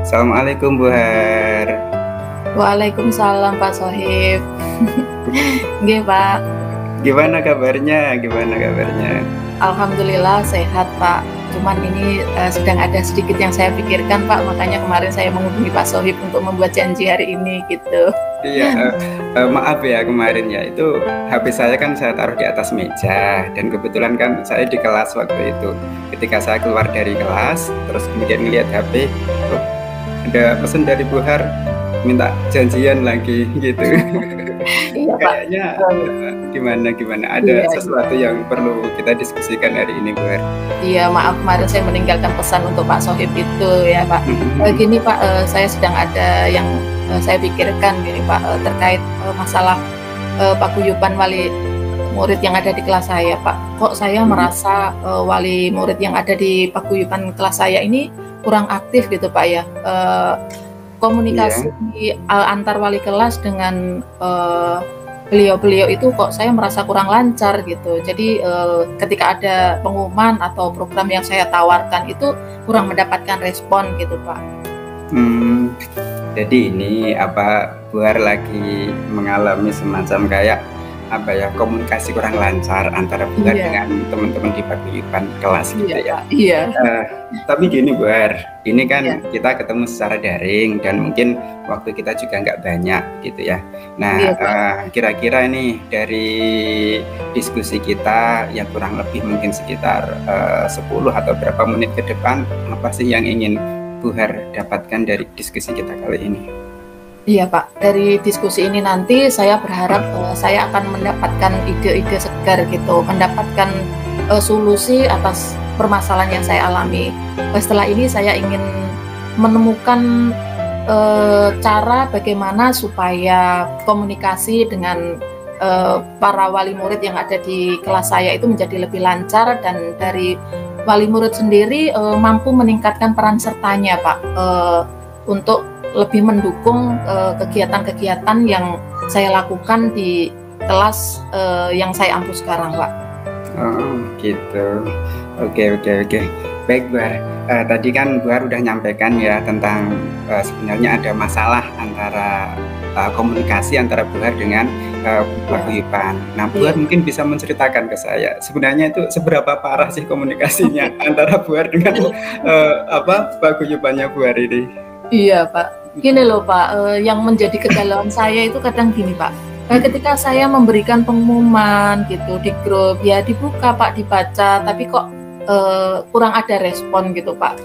Assalamualaikum Bu Har. Waalaikumsalam Pak Sohib. Nggih Pak. Gimana kabarnya? Gimana kabarnya? Alhamdulillah sehat Pak. Cuman ini sedang ada sedikit yang saya pikirkan Pak, makanya kemarin saya menghubungi Pak Sohib untuk membuat janji hari ini gitu. Iya, maaf ya kemarin ya, itu HP saya kan saya taruh di atas meja dan kebetulan kan saya di kelas waktu itu. Ketika saya keluar dari kelas, terus kemudian ngeliat HP, oh, ada pesan dari Bu Har minta janjian lagi gitu. Iya Pak. Kayaknya gimana ada Iya, sesuatu yang perlu kita diskusikan hari ini Bu Har. iya maaf kemarin saya meninggalkan pesan untuk Pak Sohib itu ya Pak. Gini Pak, saya sedang ada yang saya pikirkan gini Pak, terkait masalah paguyuban wali murid yang ada di kelas saya Pak. Kok saya merasa wali murid yang ada di paguyuban kelas saya ini kurang aktif gitu Pak ya. Komunikasi antar wali kelas dengan beliau-beliau itu kok saya merasa kurang lancar gitu. Jadi ketika ada pengumuman atau program yang saya tawarkan itu kurang mendapatkan respon gitu Pak. Jadi ini apa Bu Har lagi mengalami semacam kayak apa ya, komunikasi kurang lancar antara Bu Har dengan teman-teman di paguyuban kelas gitu ya. Iya. Tapi gini Bu Har, ini kan kita ketemu secara daring dan mungkin waktu kita juga nggak banyak gitu ya. Nah, kira-kira nih dari diskusi kita yang kurang lebih mungkin sekitar 10 atau berapa menit ke depan, apa sih yang ingin Bu Har dapatkan dari diskusi kita kali ini? Iya Pak, dari diskusi ini nanti saya berharap saya akan mendapatkan ide-ide segar gitu, mendapatkan solusi atas permasalahan yang saya alami. Setelah ini saya ingin menemukan cara bagaimana supaya komunikasi dengan para wali murid yang ada di kelas saya itu menjadi lebih lancar, dan dari wali murid sendiri mampu meningkatkan peran sertanya Pak, untuk lebih mendukung kegiatan-kegiatan yang saya lakukan di kelas yang saya ampu sekarang Pak. Oh gitu, oke. Baik Bu Har, tadi kan Bu Har udah nyampaikan ya tentang sebenarnya ada masalah antara komunikasi antara Bu Har dengan paguyuban. Nah Bu Har mungkin bisa menceritakan ke saya sebenarnya itu seberapa parah sih komunikasinya antara Bu Har dengan paguyubannya Bu Har ini? Iya Pak. Gini loh Pak, yang menjadi kegalauan saya itu kadang gini Pak, ketika saya memberikan pengumuman gitu di grup, ya dibuka Pak, dibaca, tapi kok kurang ada respon gitu Pak.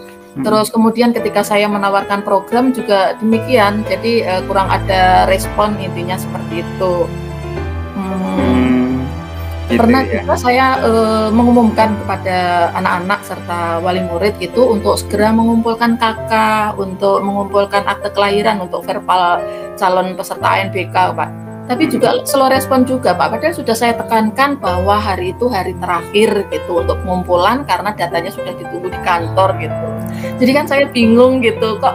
Terus kemudian ketika saya menawarkan program juga demikian, jadi kurang ada respon, intinya seperti itu. Gitu pernah ya. Juga saya mengumumkan kepada anak-anak serta wali murid itu untuk segera mengumpulkan KK, untuk mengumpulkan akte kelahiran untuk verbal calon peserta ANBK Pak. Tapi juga slow respon juga Pak, padahal sudah saya tekankan bahwa hari itu hari terakhir gitu untuk pengumpulan karena datanya sudah ditunggu di kantor gitu. Jadi kan saya bingung gitu, kok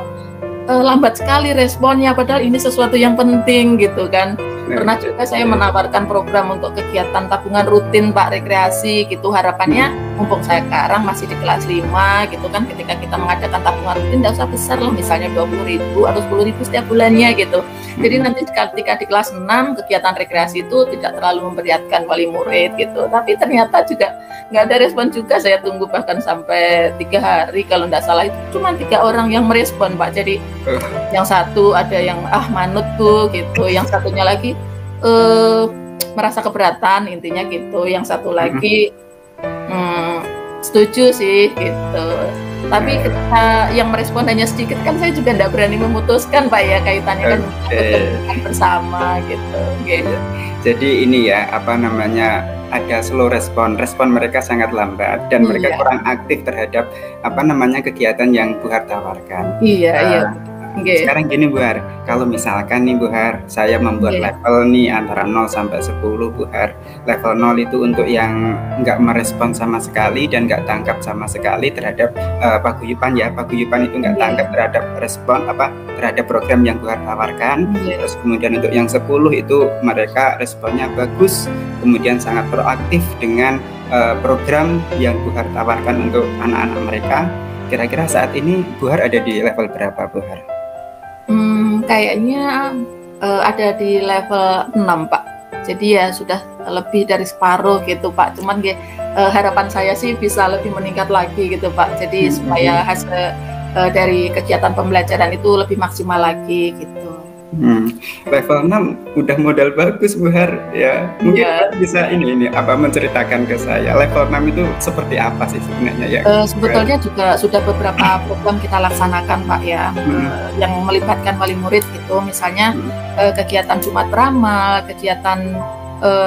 lambat sekali responnya padahal ini sesuatu yang penting gitu kan. Pernah juga saya menawarkan program untuk kegiatan tabungan rutin Pak, rekreasi gitu, harapannya mumpung saya sekarang masih di kelas 5 gitu kan, ketika kita mengadakan tabungan rutin tidak usah besar lah, misalnya 20.000 atau 10.000 setiap bulannya gitu. Jadi nanti ketika di kelas 6 kegiatan rekreasi itu tidak terlalu memberatkan wali murid gitu. Tapi ternyata juga nggak ada respon juga, saya tunggu bahkan sampai 3 hari kalau nggak salah, itu cuma 3 orang yang merespon Pak. Jadi yang satu ada yang manut Bu gitu, yang satunya lagi merasa keberatan, intinya gitu, yang satu lagi setuju sih gitu. Tapi ketika yang merespon hanya sedikit kan saya juga tidak berani memutuskan Pak ya, kaitannya kan bersama gitu. Jadi ini ya ada slow respon mereka sangat lambat dan mereka kurang aktif terhadap kegiatan yang Bu Har tawarkan. Iya. Sekarang gini Bu Har, kalau misalkan nih Bu Har, saya membuat level nih antara 0 sampai 10 Bu Har. Level 0 itu untuk yang nggak merespon sama sekali dan nggak tangkap sama sekali terhadap paguyuban ya. Paguyuban itu nggak tangkap terhadap respon terhadap program yang Bu Har tawarkan. Terus kemudian untuk yang 10 itu mereka responnya bagus, kemudian sangat proaktif dengan program yang Bu Har tawarkan untuk anak-anak mereka. Kira-kira saat ini Bu Har ada di level berapa, Bu Har? Kayaknya ada di level 6 Pak. Jadi ya sudah lebih dari separuh gitu Pak. Cuman harapan saya sih bisa lebih meningkat lagi gitu Pak. Jadi supaya hasil dari kegiatan pembelajaran itu lebih maksimal lagi gitu. Level 6 udah modal bagus Bu Har ya. Mungkin bisa ini menceritakan ke saya level 6 itu seperti apa sih sebenarnya ya? Sebetulnya juga sudah beberapa program kita laksanakan Pak ya, yang melibatkan wali murid gitu. Misalnya kegiatan Jumat beramal, kegiatan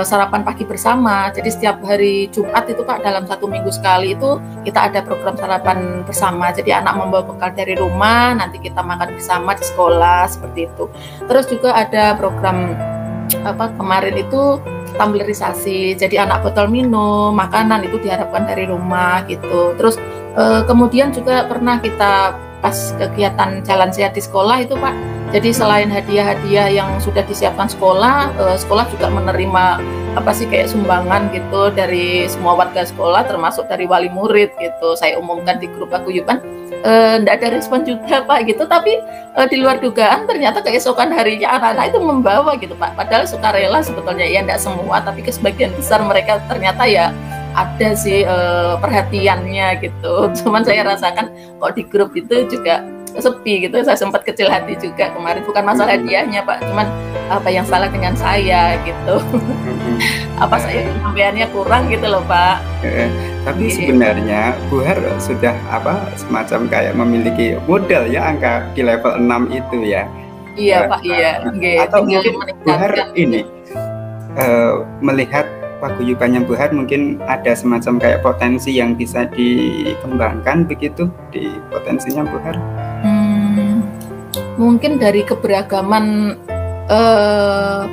sarapan pagi bersama. Jadi setiap hari Jumat itu Pak, dalam 1 minggu sekali itu kita ada program sarapan bersama. Jadi anak membawa bekal dari rumah, nanti kita makan bersama di sekolah seperti itu. Terus juga ada program kemarin itu tumblerisasi. Jadi anak botol minum, makanan itu diharapkan dari rumah gitu. Terus kemudian juga pernah kita pas kegiatan jalan sehat di sekolah itu Pak. Jadi selain hadiah-hadiah yang sudah disiapkan sekolah, sekolah juga menerima kayak sumbangan gitu dari semua warga sekolah, termasuk dari wali murid gitu. Saya umumkan di grup paguyuban, enggak ada respon juga Pak gitu. Tapi di luar dugaan ternyata keesokan harinya anak-anak itu membawa gitu Pak. Padahal sukarela sebetulnya ya, enggak semua, tapi ke sebagian besar mereka ternyata ya ada sih perhatiannya gitu. Cuman saya rasakan kok di grup itu juga sepi gitu. Saya sempat kecil hati juga kemarin, bukan masalah hadiahnya Pak, cuman apa yang salah dengan saya gitu. Saya penyampaiannya kurang gitu loh Pak. Tapi sebenarnya Bu Har sudah semacam kayak memiliki modal ya, angka di level 6 itu ya. Iya Pak, iya. Atau mungkin Bu Har ini melihat paguyubannya Bu Har mungkin ada semacam kayak potensi yang bisa dikembangkan begitu di potensinya Bu Har. Mungkin dari keberagaman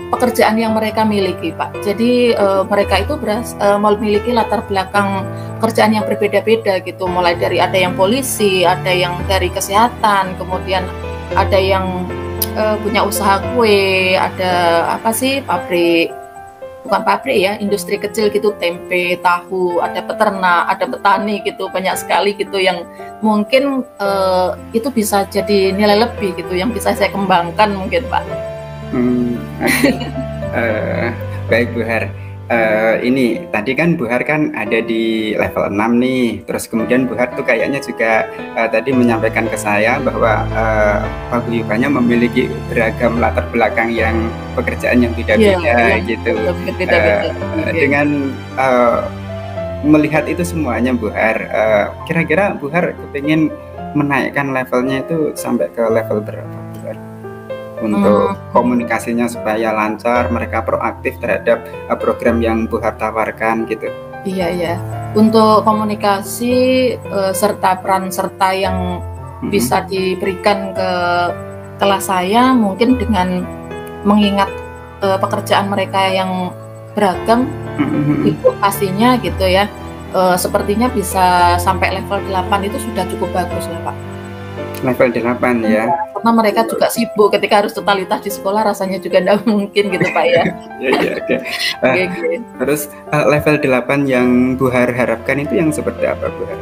pekerjaan yang mereka miliki Pak. Jadi mereka itu memiliki latar belakang pekerjaan yang berbeda-beda gitu. Mulai dari ada yang polisi, ada yang dari kesehatan, kemudian ada yang punya usaha kue, ada bukan pabrik ya, industri kecil gitu, tempe, tahu, ada peternak, ada petani gitu, banyak sekali gitu yang mungkin itu bisa jadi nilai lebih gitu yang bisa saya kembangkan mungkin Pak. Baik Bu Har, ini tadi kan Bu Har kan ada di level 6 nih, terus kemudian Bu Har tuh kayaknya juga tadi menyampaikan ke saya bahwa paguyubannya memiliki beragam latar belakang yang pekerjaan yang beda-beda gitu. Dengan melihat itu semuanya Bu Har, kira-kira Bu Har kepingin menaikkan levelnya itu sampai ke level berapa Bu Har? Untuk komunikasinya supaya lancar, mereka proaktif terhadap program yang Bu Har tawarkan gitu. Iya. Untuk komunikasi serta peran serta yang bisa diberikan ke kelas saya mungkin dengan mengingat pekerjaan mereka yang beragam, itu pastinya gitu ya. Sepertinya bisa sampai level 8 itu sudah cukup bagus lah Pak. Level 8 ya. Karena mereka juga sibuk ketika harus totalitas di sekolah, rasanya juga tidak mungkin gitu Pak ya. Okay. Terus level 8 yang Bu Har harapkan itu yang seperti apa Bu Har?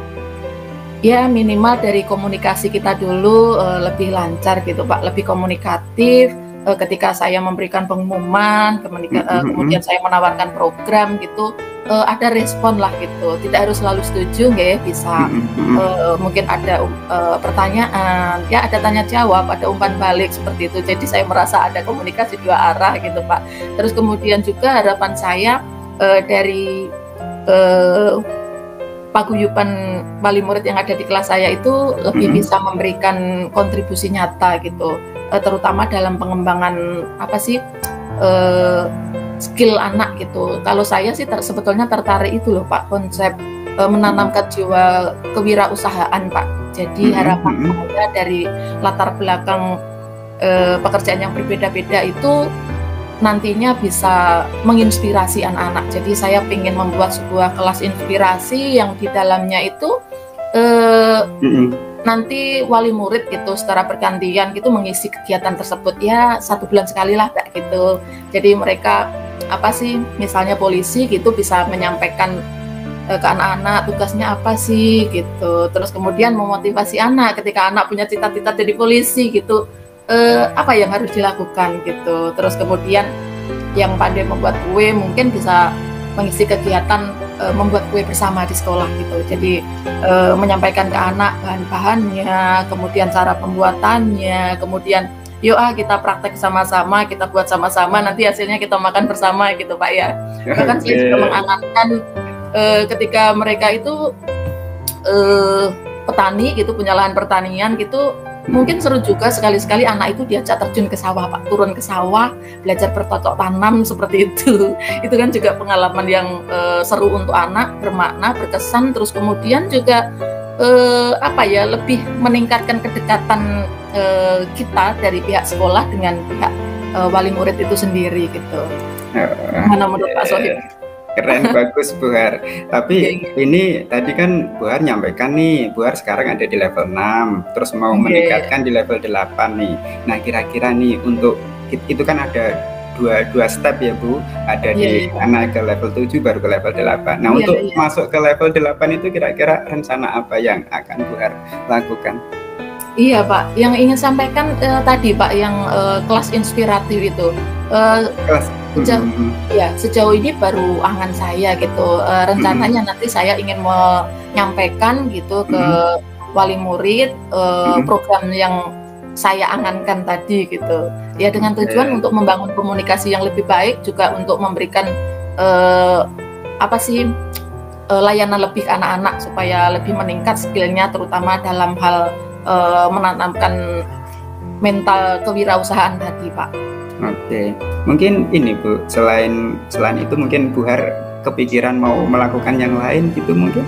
Ya minimal dari komunikasi kita dulu lebih lancar gitu Pak, lebih komunikatif. Ketika saya memberikan pengumuman, kemudian saya menawarkan program gitu, ada respon lah gitu. Tidak harus selalu setuju, nggak ya, bisa mungkin ada pertanyaan, ya ada tanya jawab, ada umpan balik seperti itu. Jadi saya merasa ada komunikasi dua arah gitu Pak. Terus kemudian juga harapan saya dari paguyuban wali murid yang ada di kelas saya itu lebih bisa memberikan kontribusi nyata gitu. Terutama dalam pengembangan skill anak gitu. Kalau saya sih sebetulnya tertarik itu loh Pak, konsep menanamkan jiwa kewirausahaan Pak. Jadi harapan saya dari latar belakang pekerjaan yang berbeda-beda itu nantinya bisa menginspirasi anak-anak. Jadi saya ingin membuat sebuah kelas inspirasi yang di dalamnya itu nanti wali murid gitu secara bergantian gitu mengisi kegiatan tersebut ya 1 bulan sekali lah Mbak gitu. Jadi mereka misalnya polisi gitu bisa menyampaikan ke anak-anak tugasnya apa sih gitu. Terus kemudian memotivasi anak ketika anak punya cita-cita jadi polisi gitu, apa yang harus dilakukan gitu. Terus kemudian yang pandai membuat kue mungkin bisa mengisi kegiatan membuat kue bersama di sekolah gitu. Jadi menyampaikan ke anak bahan-bahannya, kemudian cara pembuatannya, kemudian yuk kita praktek sama-sama, kita buat sama-sama, nanti hasilnya kita makan bersama gitu Pak ya. Bahkan saya juga mengangankan ketika mereka itu petani gitu, punya lahan pertanian gitu, mungkin seru juga sekali-sekali anak itu diajak terjun ke sawah Pak, turun ke sawah, belajar bercocok tanam seperti itu. Itu kan juga pengalaman yang seru untuk anak, bermakna, berkesan, terus kemudian juga lebih meningkatkan kedekatan kita dari pihak sekolah dengan pihak wali murid itu sendiri gitu. Mana menurut Pak Sohib? Keren, bagus Bu Har. Tapi ini tadi kan Bu Har nyampaikan nih, Bu Har sekarang ada di level 6, terus mau meningkatkan di level 8 nih. Nah kira-kira nih untuk itu kan ada dua step ya Bu, ada di naik ke level 7 baru ke level 8. Nah untuk masuk ke level 8 itu kira-kira rencana apa yang akan Bu Har lakukan? Iya Pak, yang ingin sampaikan tadi Pak, yang kelas inspiratif itu. Sejauh ini baru angan saya gitu. Rencananya nanti saya ingin menyampaikan gitu ke wali murid program yang saya angankan tadi gitu. Ya dengan tujuan untuk membangun komunikasi yang lebih baik, juga untuk memberikan layanan lebih ke anak-anak supaya lebih meningkat skillnya, terutama dalam hal menanamkan mental kewirausahaan tadi Pak. Oke, mungkin ini Bu, selain itu mungkin Bu Har kepikiran mau melakukan yang lain gitu mungkin?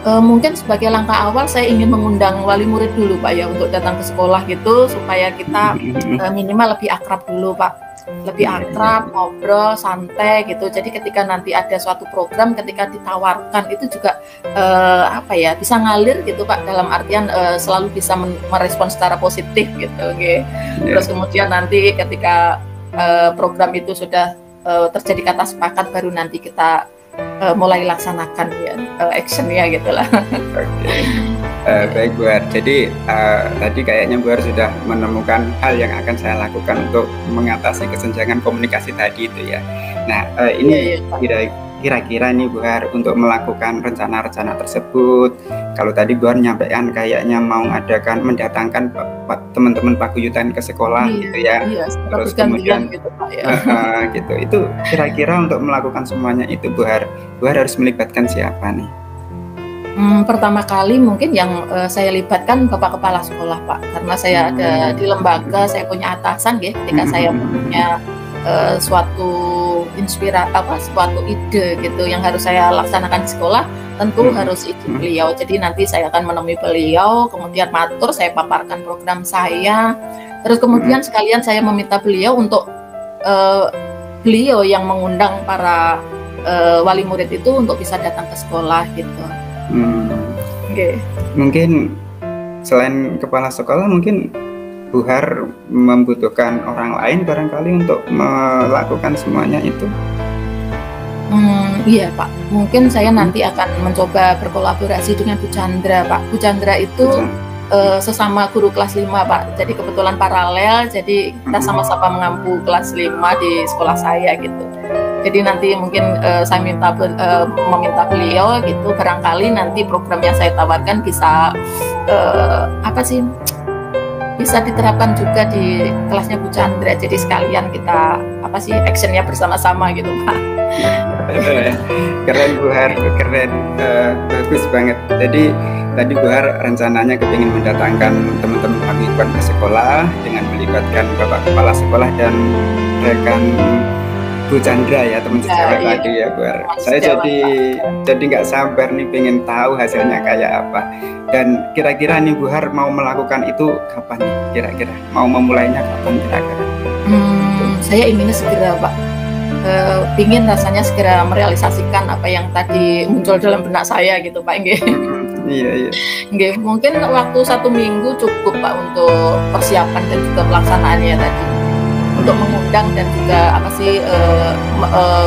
Mungkin sebagai langkah awal saya ingin mengundang wali murid dulu Pak ya, untuk datang ke sekolah gitu, supaya kita minimal lebih akrab dulu Pak, lebih akrab, ngobrol, santai gitu. Jadi ketika nanti ada suatu program, ketika ditawarkan itu juga bisa ngalir gitu Pak, dalam artian selalu bisa merespon secara positif gitu. Terus kemudian nanti ketika program itu sudah terjadi kata sepakat, baru nanti kita mulai laksanakan ya actionnya gitulah. Baik Bu Har. Jadi tadi kayaknya Bu Har sudah menemukan hal yang akan saya lakukan untuk mengatasi kesenjangan komunikasi tadi itu ya. Nah ini kira-kira nih Bu Har, untuk melakukan rencana-rencana tersebut, kalau tadi Bu Har nyampaikan kayaknya mau mendatangkan teman-teman paguyuban ke sekolah gitu ya. Terus kemudian gitu, Pak, ya. Gitu. Itu kira-kira untuk melakukan semuanya itu Bu Har harus melibatkan siapa nih? Pertama kali mungkin yang saya libatkan Bapak Kepala Sekolah Pak, karena saya ada di lembaga, saya punya atasan ya, ketika saya punya suatu ide gitu yang harus saya laksanakan di sekolah, tentu harus izin beliau. Jadi nanti saya akan menemui beliau, kemudian matur, saya paparkan program saya, terus kemudian sekalian saya meminta beliau untuk beliau yang mengundang para wali murid itu untuk bisa datang ke sekolah gitu. Mungkin selain kepala sekolah, mungkin Bu Har membutuhkan orang lain barangkali untuk melakukan semuanya itu. Iya Pak, mungkin saya nanti akan mencoba berkolaborasi dengan Bu Chandra Pak. Bu Chandra itu sesama guru kelas 5 Pak, jadi kebetulan paralel, jadi kita sama-sama mengampu kelas 5 di sekolah saya gitu. Jadi nanti mungkin saya meminta beliau gitu, barangkali nanti program yang saya tawarkan bisa bisa diterapkan juga di kelasnya Bu Chandra. Jadi sekalian kita actionnya bersama-sama gitu Pak. Keren Bu Har, keren, bagus banget. Jadi tadi Bu Har rencananya kepingin mendatangkan teman-teman paguyuban ke sekolah dengan melibatkan Bapak Kepala Sekolah dan rekan Bu Chandra ya, teman sejawat tadi ya Bu Har. Saya jadi nggak sabar nih pengen tahu hasilnya kayak apa. Dan kira-kira nih Bu Har mau melakukan itu kapan nih? Kira-kira mau memulainya kapan kira-kira? Saya inginnya segera Pak. Ingin rasanya segera merealisasikan apa yang tadi muncul dalam benak saya gitu Pak. Iya. Mungkin waktu 1 minggu cukup Pak untuk persiapan dan juga pelaksanaannya tadi. Untuk mengundang dan juga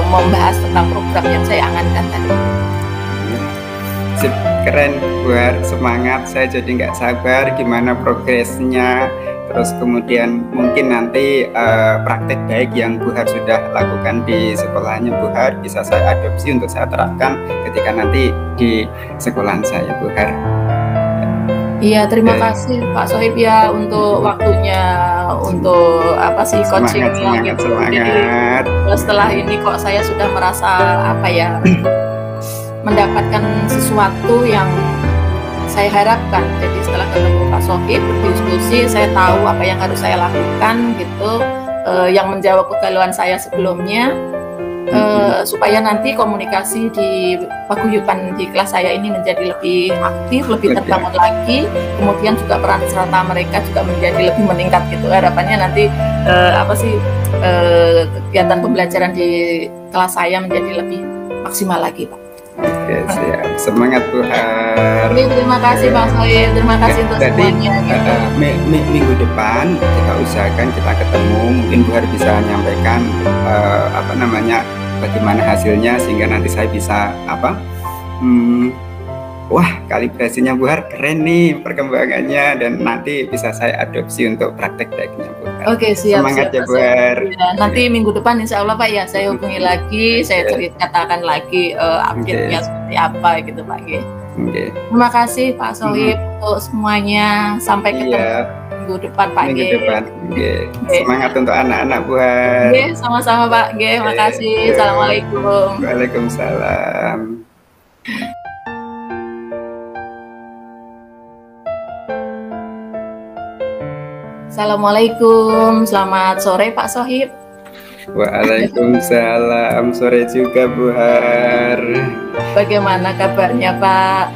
membahas tentang program yang saya angankan tadi. Sip, keren Bu Har, semangat. Saya jadi nggak sabar gimana progresnya. Terus kemudian mungkin nanti praktek baik yang Bu Har sudah lakukan di sekolahnya Bu Har bisa saya adopsi untuk saya terapkan ketika nanti di sekolahan saya Bu Har. Iya, terima kasih Pak Sohib ya untuk waktunya, untuk apa sih coachingnya Semangat, gitu. semangat. Jadi setelah ini kok saya sudah merasa apa ya, mendapatkan sesuatu yang saya harapkan. Jadi setelah ketemu Pak Sohib berdiskusi, saya tahu apa yang harus saya lakukan gitu, yang menjawab kegalauan saya sebelumnya. Supaya nanti komunikasi di paguyuban di kelas saya ini menjadi lebih aktif, lebih terbangun lagi, kemudian juga peran serta mereka juga menjadi lebih meningkat gitu. Harapannya nanti kegiatan pembelajaran di kelas saya menjadi lebih maksimal lagi, Pak. Oke, siap. Semangat Bu Har. Terima kasih Pak Sohib, terima kasih untuk semuanya. Gitu. Minggu depan kita usahakan kita ketemu, mungkin Bu Har bisa menyampaikan bagaimana hasilnya sehingga nanti saya bisa wah, kalibrasinya Bu Har keren nih perkembangannya dan nanti bisa saya adopsi untuk praktek baiknya Bu Har. Oke, siap. Semangat ya Bu Har. Ya, nanti minggu depan insya Allah Pak ya saya hubungi lagi, saya katakan lagi update-nya seperti apa gitu Pak. Terima kasih Pak Sohib untuk semuanya, sampai ketemu minggu depan Pak. Minggu depan. Semangat untuk anak-anak Bu Har. Sama-sama Pak. Makasih. Assalamualaikum. Waalaikumsalam. Assalamualaikum, selamat sore Pak Sohib. Waalaikumsalam, sore juga Bu Har. Bagaimana kabarnya Pak?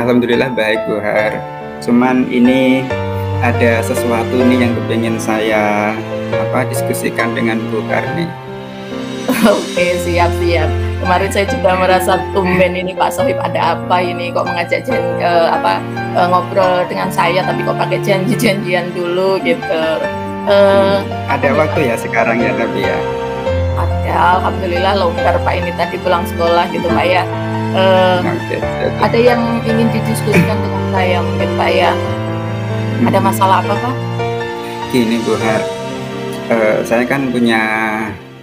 Alhamdulillah baik Bu Har. Cuman ini ada sesuatu nih yang pengen saya diskusikan dengan Bu Har nih. Oke, siap. Kemarin saya juga merasa tumben ini Pak Sohib ada apa ini kok mengajak ngobrol dengan saya tapi kok pakai janjian dulu gitu. Ada waktu ya sekarang ya tapi ya. Ada, alhamdulillah longgar Pak, ini tadi pulang sekolah gitu Pak ya. Ada yang ingin didiskusikan dengan saya mungkin Pak ya. Ada masalah apa Pak? Gini Bu Har, saya kan punya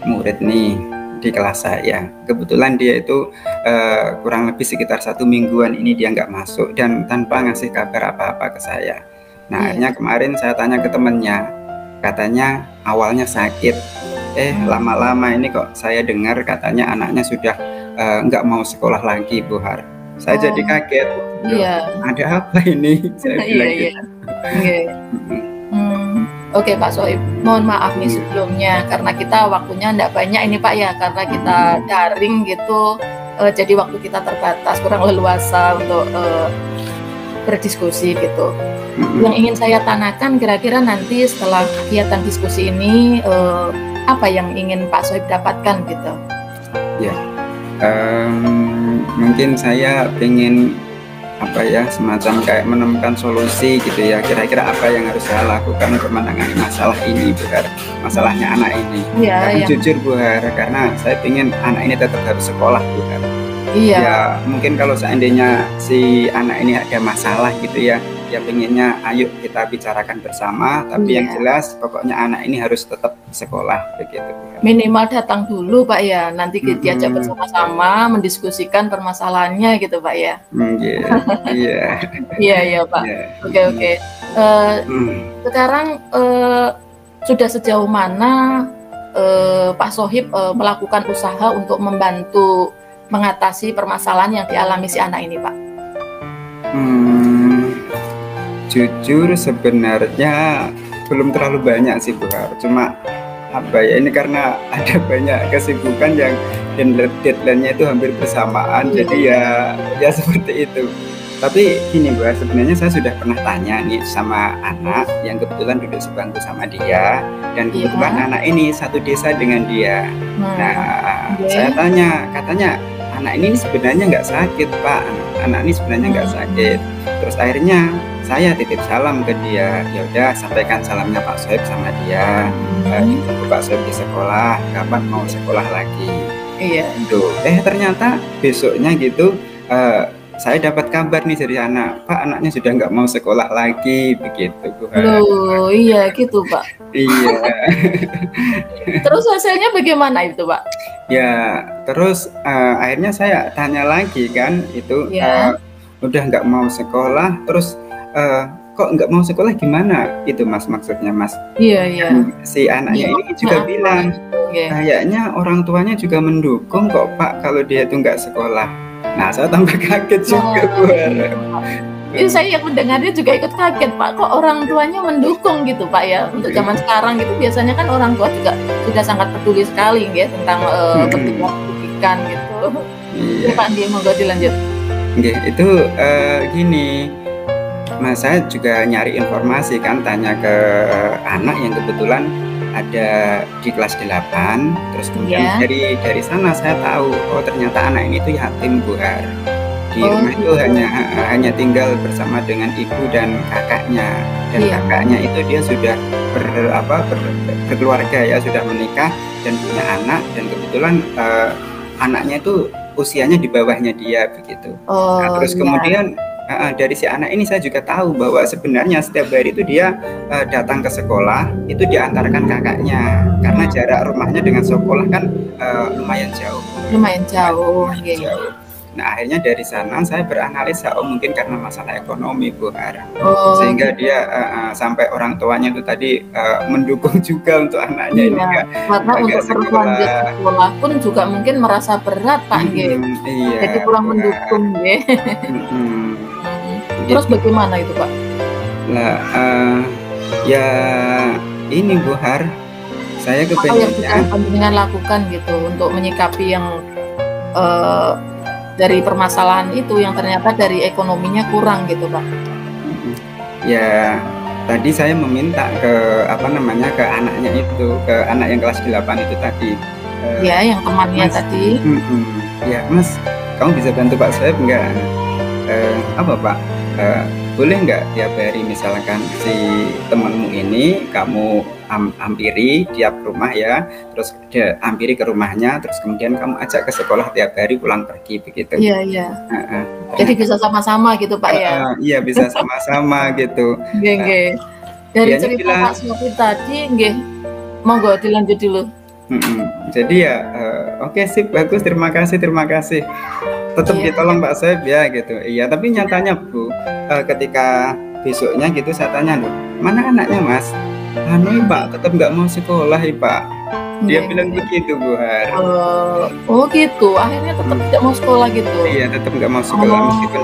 murid nih di kelas saya. Kebetulan dia itu kurang lebih sekitar 1 mingguan ini dia nggak masuk dan tanpa ngasih kabar apa-apa ke saya. Nah akhirnya kemarin saya tanya ke temennya, katanya awalnya sakit. Lama-lama ini kok saya dengar katanya anaknya sudah nggak mau sekolah lagi Bu Har. Saya jadi kaget. Ada apa ini? Saya bilang gitu. Oke Pak Sohib, mohon maaf nih sebelumnya karena kita waktunya enggak banyak ini Pak ya, karena kita daring gitu, jadi waktu kita terbatas, kurang leluasa untuk berdiskusi gitu. Yang ingin saya tanyakan kira-kira nanti setelah kegiatan diskusi ini apa yang ingin Pak Sohib dapatkan gitu? Ya, mungkin saya pengen semacam kayak menemukan solusi gitu ya, kira-kira apa yang harus saya lakukan untuk menangani masalah ini Bu Har, masalahnya anak ini. Jujur Bu Har, karena saya ingin anak ini tetap harus sekolah Bu Har. Ya mungkin kalau seandainya si anak ini ada masalah gitu ya pengennya ayo kita bicarakan bersama, tapi yang jelas pokoknya anak ini harus tetap sekolah begitu. Minimal datang dulu Pak ya, nanti kita diajak bersama-sama mendiskusikan permasalahannya gitu Pak ya. Iya Pak. Oke. Sekarang sudah sejauh mana Pak Sohib melakukan usaha untuk membantu mengatasi permasalahan yang dialami si anak ini Pak? Jujur sebenarnya belum terlalu banyak sih Bu Har, cuma ini karena ada banyak kesibukan yang deadline-nya itu hampir bersamaan, jadi ya seperti itu. Tapi gini Bu Har, sebenarnya saya sudah pernah tanya nih sama anak yang kebetulan duduk sebangku sama dia, dan kebetulan anak ini satu desa dengan dia. Saya tanya, katanya anak ini sebenarnya nggak sakit Pak, anak ini sebenarnya nggak sakit. Terus akhirnya saya titip salam ke dia, ya udah sampaikan salamnya Pak Sohib sama dia, ditunggu Pak Sohib di sekolah, kapan mau sekolah lagi. Iya. Tuh, ternyata besoknya gitu saya dapat kabar nih dari anak, Pak, anaknya sudah nggak mau sekolah lagi, begitu Bu Har. Loh, iya gitu Pak. Iya. Terus hasilnya bagaimana itu Pak? Ya, terus akhirnya saya tanya lagi kan, itu Ya, udah nggak mau sekolah, terus kok nggak mau sekolah gimana? Itu Mas maksudnya Mas. iya, iya. Dan si Iya, anaknya ini maksudnya juga apa bilang, gitu, ya. kayaknya orang tuanya juga mendukung kok Pak kalau dia itu nggak sekolah. Nah, saya tambah kaget juga Bu Nah, Har. iya Pak. Ini saya yang mendengarnya juga ikut kaget Pak, kok orang tuanya mendukung gitu Pak ya. Untuk zaman sekarang gitu biasanya kan orang tua juga sudah sangat peduli sekali ya tentang pentingnya pendidikan gitu. Ini Iya. Pak Andi, monggo dilanjut. Nggih, itu gini, Mas, saya juga nyari informasi kan, tanya ke anak yang kebetulan ada di kelas 8, terus kemudian Iya. dari sana saya tahu, oh ternyata anak ini tuh yatim Bu Har. Di Oh rumah itu gitu. hanya tinggal bersama dengan ibu dan kakaknya. Dan Iya. kakaknya itu dia sudah berkeluarga ya, sudah menikah dan punya anak, dan kebetulan anaknya itu usianya di bawahnya dia begitu. Nah, Oh terus iya. kemudian dari si anak ini saya juga tahu bahwa sebenarnya setiap hari itu dia datang ke sekolah itu diantarkan kakaknya, karena jarak rumahnya dengan sekolah kan lumayan jauh. Lumayan jauh. Lumayan Iya. jauh. Nah, akhirnya dari sana saya beranalisa, oh mungkin karena masalah ekonomi Bu Har, Oh sehingga gitu. dia sampai orang tuanya itu tadi mendukung juga untuk anaknya ini Iya, karena nggak untuk terus lanjut sekolah. sekolah pun juga mungkin merasa berat Pak nggih. Jadi Iya kurang Bu Har. mendukung nggih. Mm-mm. Terus Gitu. bagaimana itu Pak? Lah, ya ini Bu Har, saya Apa yang sudah kepengennya. panjenengan lakukan gitu untuk menyikapi yang eh, dari permasalahan itu yang ternyata dari ekonominya kurang gitu Pak? Ya, tadi saya meminta ke ke anaknya itu, ke anak yang kelas 8 itu tadi. Ya, yang temannya Mas, tadi. ya Mas, kamu bisa bantu Pak Soeb nggak? Apa Pak? Boleh nggak tiap hari misalkan si temanmu ini kamu hampiri tiap rumah ya, terus dia hampiri ke rumahnya, terus kemudian kamu ajak ke sekolah tiap hari pulang pergi begitu. Iya, iya. Jadi Ternyata bisa sama-sama gitu Pak ya. iya bisa sama-sama gitu. Nggih, nggih. Dari Dianya cerita bilang, Pak Sofi tadi nggih, monggo dilanjut dulu. jadi ya oke sip, bagus, terima kasih tetap Iya, ditolong Pak Soeb ya gitu. Iya, tapi nyatanya Bu, ketika besoknya gitu saya tanya, loh mana anaknya Mas? Anu Pak, tetap nggak mau sekolah Pak. Dia nggih, bilang nggih. begitu Bu Har. Oh gitu, akhirnya tetap tidak mau sekolah gitu. Iya, tetap nggak mau sekolah meskipun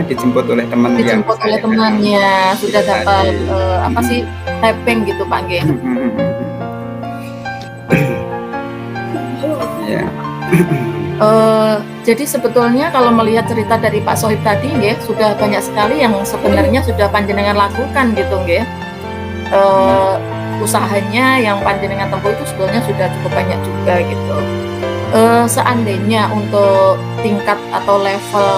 dijemput oleh teman yang Dijemput oleh saya kenal temannya, sudah itu dapat tadi. apa sih, tapping gitu Pak nggih. Ya. Jadi sebetulnya kalau melihat cerita dari Pak Sohib tadi nggih, sudah banyak sekali yang sebenarnya sudah panjenengan lakukan gitu nggih. Usahanya yang panjenengan tempuh itu sebetulnya sudah cukup banyak juga gitu. Seandainya untuk tingkat atau level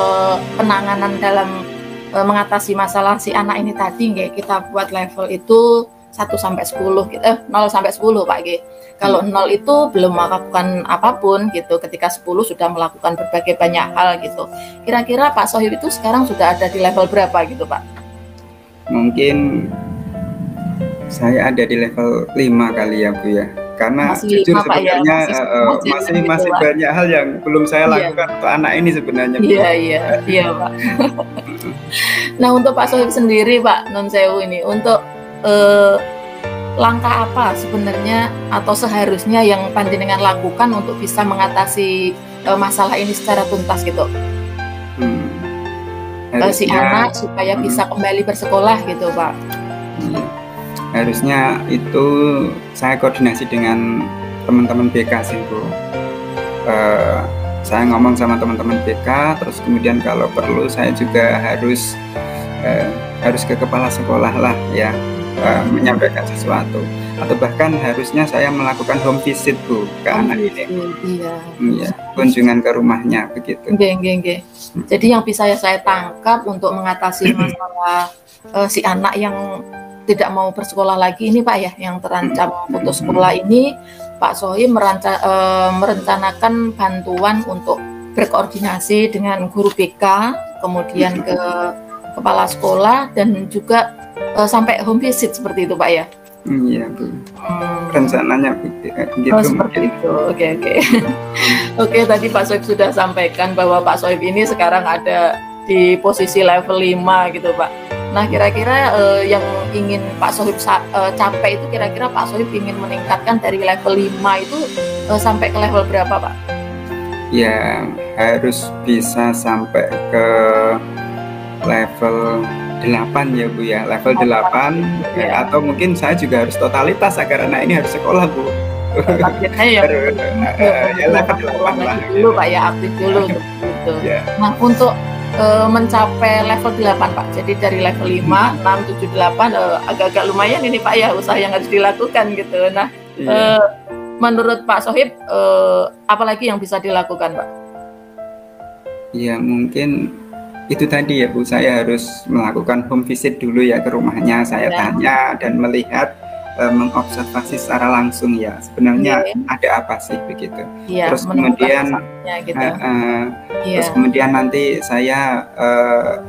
penanganan dalam mengatasi masalah si anak ini tadi nggih, kita buat level itu 1 sampai 10 gitu. 0 sampai 10 Pak nggih. Kalau 0 itu belum melakukan apapun gitu, ketika 10 sudah melakukan berbagai banyak hal gitu. Kira-kira Pak Sohib itu sekarang sudah ada di level berapa gitu Pak? Mungkin saya ada di level 5 kali ya Bu ya. Karena Masih jujur 5 Pak ya, sebenarnya masih masih gitu, Pak. banyak hal yang belum saya Iya. lakukan untuk anak ini sebenarnya Bu. Iya Pak. Nah untuk Pak Sohib sendiri Pak non sewu ini, untuk langkah apa sebenarnya atau seharusnya yang panjenengan lakukan untuk bisa mengatasi masalah ini secara tuntas gitu? Si anak supaya bisa kembali bersekolah gitu Pak. Harusnya itu saya koordinasi dengan teman-teman BK sih Bu. Saya ngomong sama teman-teman BK, terus kemudian kalau perlu saya juga harus ke kepala sekolah lah ya, menyampaikan sesuatu, atau bahkan harusnya saya melakukan home visit Bu ke anak ini. Iya, kunjungan ke rumahnya begitu. Nggih. Jadi yang bisa saya tangkap untuk mengatasi masalah si anak yang tidak mau bersekolah lagi ini Pak ya, yang terancam putus sekolah ini, Pak Sohib merencanakan bantuan untuk berkoordinasi dengan guru BK, kemudian ke kepala sekolah, dan juga sampai home visit seperti itu Pak ya? Iya Bu, rencananya gitu. Seperti itu, oke. Oke, tadi Pak Sohib sudah sampaikan bahwa Pak Sohib ini sekarang ada di posisi level 5 gitu Pak. Nah kira-kira yang ingin Pak Sohib capai itu, kira-kira Pak Sohib ingin meningkatkan dari level 5 itu sampai ke level berapa Pak? Ya harus bisa sampai ke level 8 ya Bu ya, level 8 ya. Atau mungkin saya juga harus totalitas agar anak ini harus sekolah Bu. Targetnya ya level 8 lah dulu Pak ya, aktif dulu gitu. Yeah. Nah untuk mencapai level 8 Pak, jadi dari level 5, 6, 7, 8 agak-agak lumayan ini Pak ya, usaha yang harus dilakukan gitu. Nah menurut Pak Sohib apalagi yang bisa dilakukan Pak? Ya mungkin itu tadi ya Bu, saya harus melakukan home visit dulu ya ke rumahnya, saya tanya dan melihat, mengobservasi secara langsung ya sebenarnya ada apa sih begitu. Terus kemudian gitu. Terus kemudian nanti saya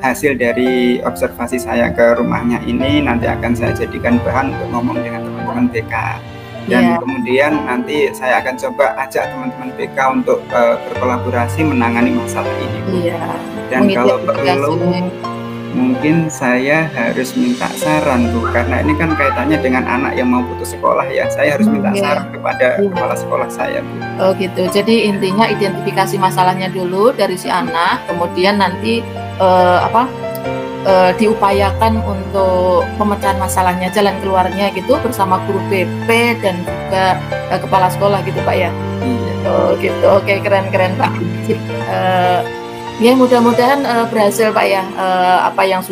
hasil dari observasi saya ke rumahnya ini nanti akan saya jadikan bahan untuk ngomong dengan teman-teman BK. Dan kemudian nanti saya akan coba ajak teman-teman BK untuk berkolaborasi menangani masalah ini Bu. Dan kalau perlu mungkin saya harus minta saran Bu, karena ini kan kaitannya dengan anak yang mau putus sekolah ya. Saya harus minta saran kepada kepala sekolah saya Bu. Oh gitu, jadi intinya identifikasi masalahnya dulu dari si anak, kemudian nanti diupayakan untuk pemecahan masalahnya, jalan keluarnya gitu bersama guru BP dan juga kepala sekolah gitu Pak ya. Oh gitu, oke, keren Pak. Ya mudah-mudahan berhasil Pak ya, apa yang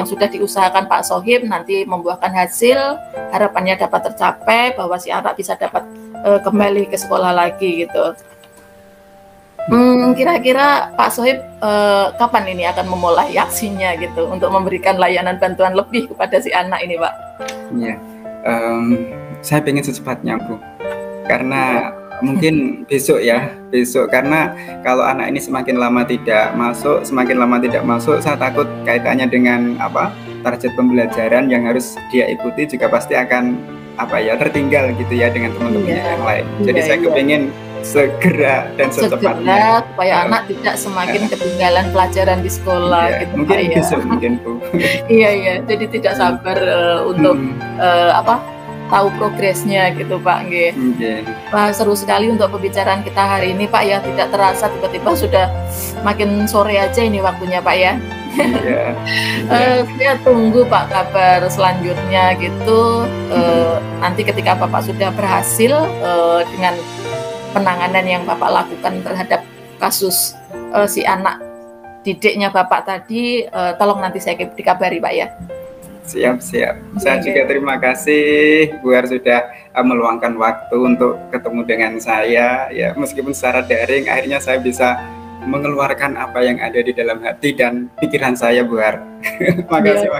sudah diusahakan Pak Sohib nanti membuahkan hasil, harapannya dapat tercapai bahwa si anak bisa dapat kembali ke sekolah lagi gitu. Kira-kira Pak Sohib kapan ini akan memulai aksinya gitu untuk memberikan layanan bantuan lebih kepada si anak ini Pak? Iya, saya pengen secepatnya Bu, karena mungkin besok karena kalau anak ini semakin lama tidak masuk saya takut kaitannya dengan target pembelajaran yang harus dia ikuti juga pasti akan tertinggal gitu ya dengan teman-temannya yang lain. Jadi saya kepingin segera dan secepatnya supaya anak tidak semakin ketinggalan pelajaran di sekolah gitu mungkin Pak, besok mungkin Bu. Iya jadi tidak sabar untuk tahu progresnya gitu Pak. Wah, seru sekali untuk pembicaraan kita hari ini Pak ya, tidak terasa tiba-tiba sudah makin sore aja ini waktunya Pak ya. Saya tunggu Pak kabar selanjutnya gitu. Nanti ketika Bapak sudah berhasil dengan penanganan yang Bapak lakukan terhadap kasus si anak didiknya Bapak tadi, tolong nanti saya dikabari Pak ya. Siap. Saya juga terima kasih Bu Har sudah meluangkan waktu untuk ketemu dengan saya ya, meskipun secara daring akhirnya saya bisa mengeluarkan apa yang ada di dalam hati dan pikiran saya Bu Har. Makasih.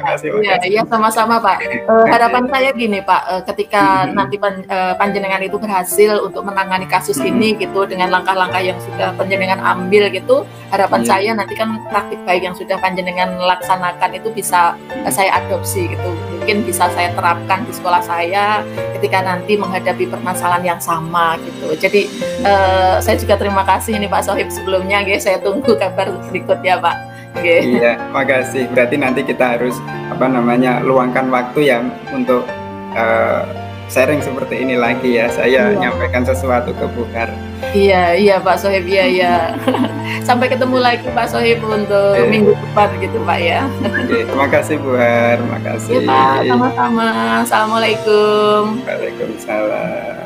Iya, sama-sama Pak. Harapan saya gini Pak, ketika nanti panjenengan itu berhasil untuk menangani kasus ini gitu dengan langkah-langkah yang sudah panjenengan ambil gitu, harapan saya nanti kan praktik baik yang sudah panjenengan laksanakan itu bisa saya adopsi gitu, mungkin bisa saya terapkan di sekolah saya ketika nanti menghadapi permasalahan yang sama gitu. Jadi saya juga terima kasih ini Pak Sohib sebelumnya, saya tunggu kabar berikutnya Pak. Iya, makasih. Berarti nanti kita harus luangkan waktu ya untuk sharing seperti ini lagi ya. Saya nyampaikan sesuatu ke Bu Har. Iya Pak Sohib, iya. Sampai ketemu lagi Pak Sohib untuk minggu depan gitu Pak ya. Terima kasih Bu Har, makasih. Ya, Pak, sama-sama. Assalamualaikum. Waalaikumsalam.